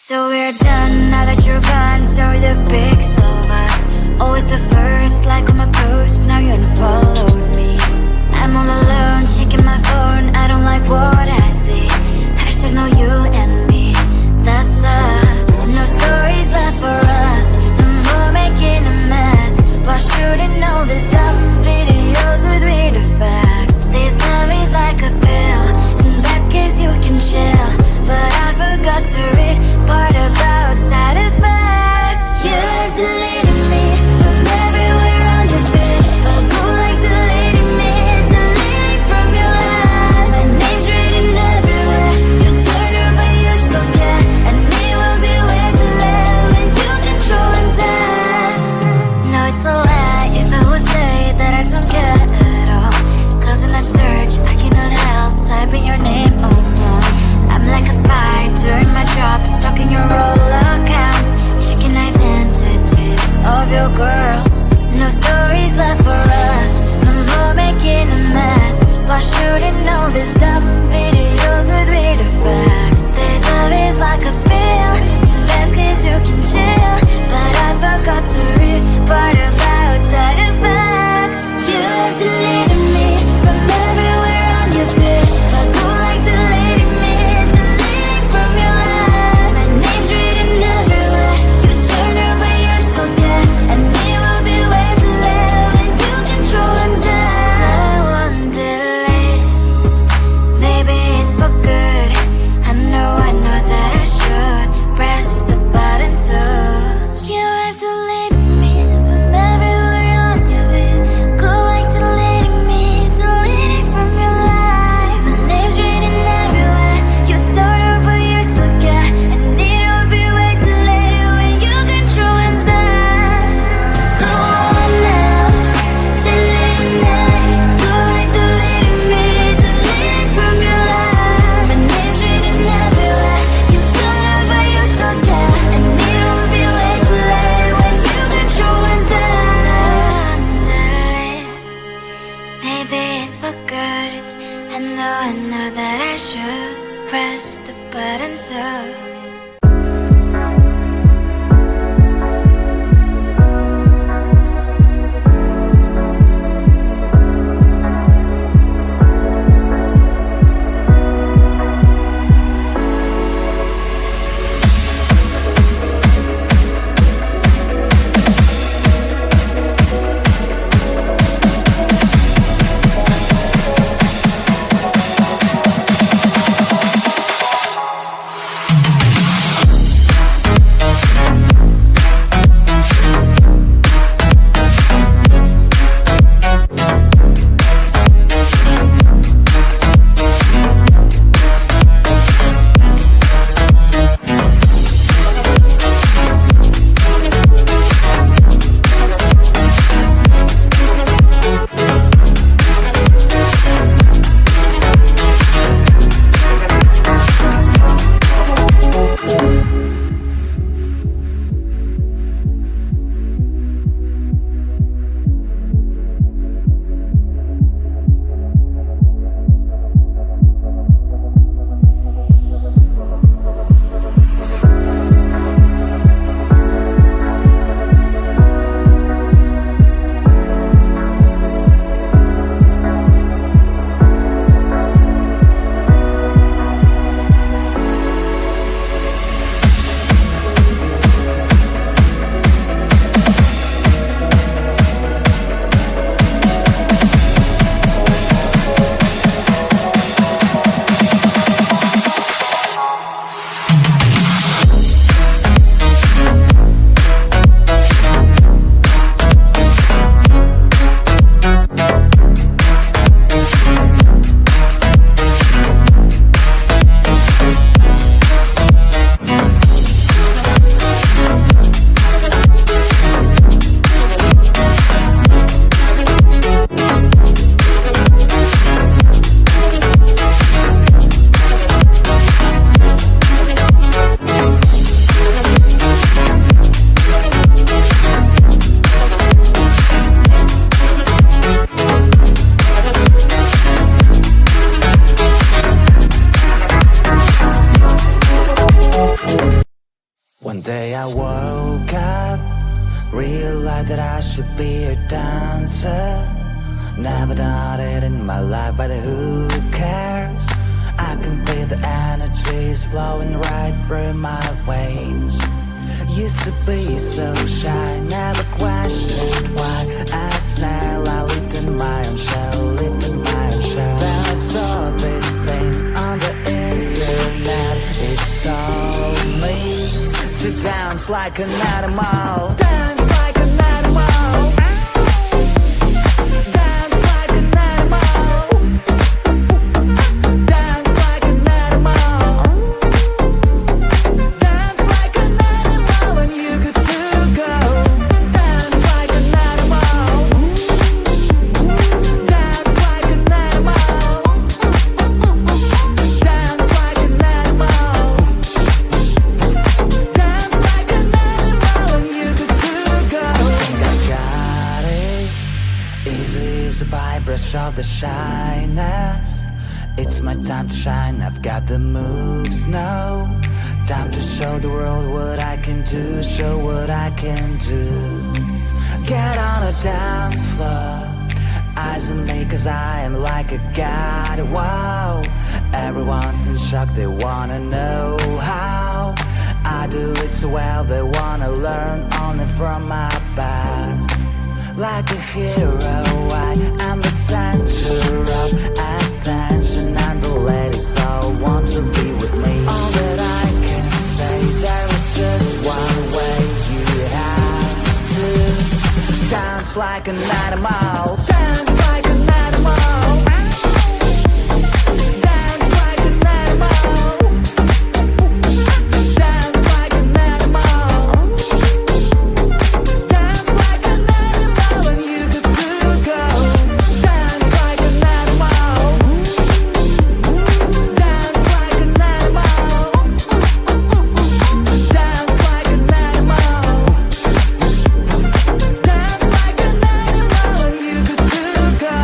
So we're done now that you're gone. Sorry the pics of us, always the first like on my post. Now you unfollowed me. I'm all alone, checking my phone. I don't like what I see. Hashtag no you and me. That sucks. No stories left for us. No more making a mess. Why shouldn't know this dumb videos with weird effects? This love is like a pill. In best case you can chill, but I forgot to read part about side effects. You've deleted me from everywhere on your feed, but who like deleting me? Delete from your life. My name's written everywhere. You turn your back day I woke up, realized that I should be a dancer. Never done it in my life, but who cares? I can feel the energies flowing right through my veins. Used to be so shy, never questioned why. As snail, I lived in my own shell, lived in my own shell. Then I saw this thing on the internet. It told me to dance like an animal. Dance like an animal. Dance like an animal. Dance like an animal. Dance like an animal when you get to go. Dance like an animal. Dance like an animal. Dance like an animal. Dance like an animal when you get to go. I think I got it. Easy as the brush of the shyness. It's my time to shine, I've got the moves now. Time to show the world what I can do, show what I can do. Get on a dance floor, eyes on me cause I am like a god, wow. Everyone's in shock, they wanna know how I do it so well, they wanna learn only from my past. Like a hero, I am the center of attention, and the ladies all want to be with me. All that I can say, there is just one way. You have to dance like an animal. Dance like an animal. Dance like an animal. Dance like an animal. Dance like an animal when you get to go. Dance like an animal. Dance like an animal. Dance like an animal. Dance like an animal when you get to go.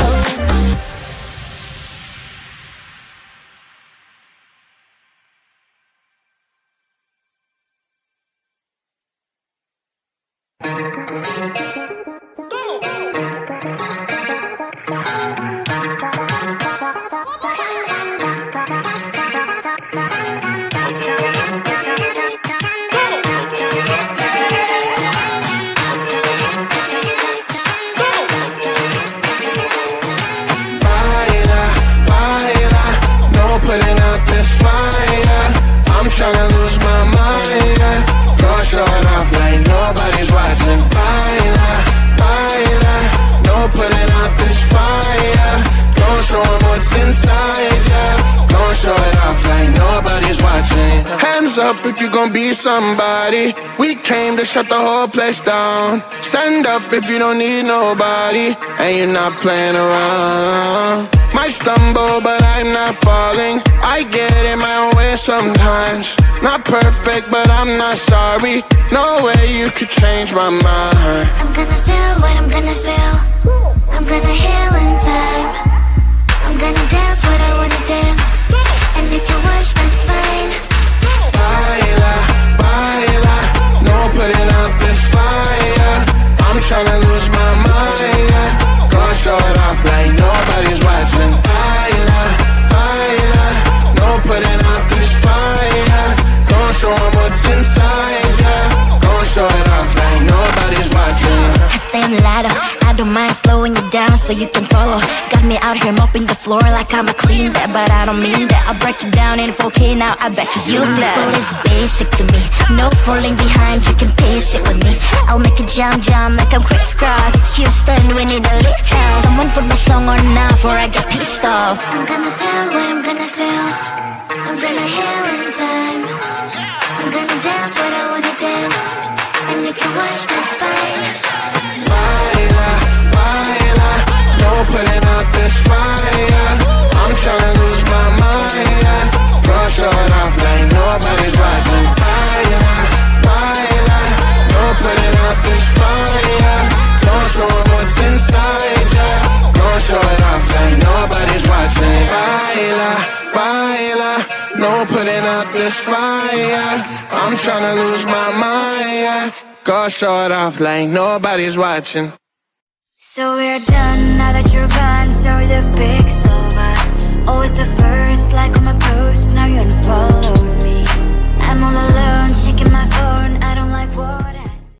Baila, baila, no putting out this fire. I'm tryna lose my mind, yeah. Go show it off like nobody's watching. Baila, baila, no putting out this fire. Go show 'em what's inside, yeah. Go show it off like nobody's watching. Hands up if you gon' be somebody. We came to shut the whole place down. Stand up if you don't need nobody, and you're not playing around. Might stumble, but I'm not falling. I get in my own way sometimes. Not perfect, but I'm not sorry. No way you could change my mind. I'm gonna feel what I'm gonna feel. I'm gonna heal in time. I'm gonna dance what I wanna dance. And if you wish, that's fine. Baila, baila, no putting out this fire. I'm tryna lose my mind, yeah. Go show it off like nobody's watching. Baila, baila, no putting out this fire. Go show 'em what's inside, yeah. Go show it off like nobody's watching. I stay on the ladder, I don't mind slowing you down so you can follow. Got me out here mopping the floor like I'm a clean that, but I don't mean that. I'll break you down in 4K now, I bet you that. People is basic to me, no falling behind, you can pace it with me. I'll make it jump like I'm crisscross. Houston, we need a lift house. Someone put my song on now before I get pissed off. I'm gonna feel what I'm gonna feel. I'm gonna heal in time. I'm gonna dance what I wanna dance. And if you watch, that's fine. Baila, baila, no putting out this fire. I'm tryna lose my mind, yeah. Go show it off like nobody's watching. Baila, baila, no putting out this fire. Go show 'em what's inside, yeah. Go show it off like nobody's watching. Baila, baila, no putting out this fire. I'm tryna lose my mind, yeah. Go show it off like nobody's watching. So we're done now that you're gone, so the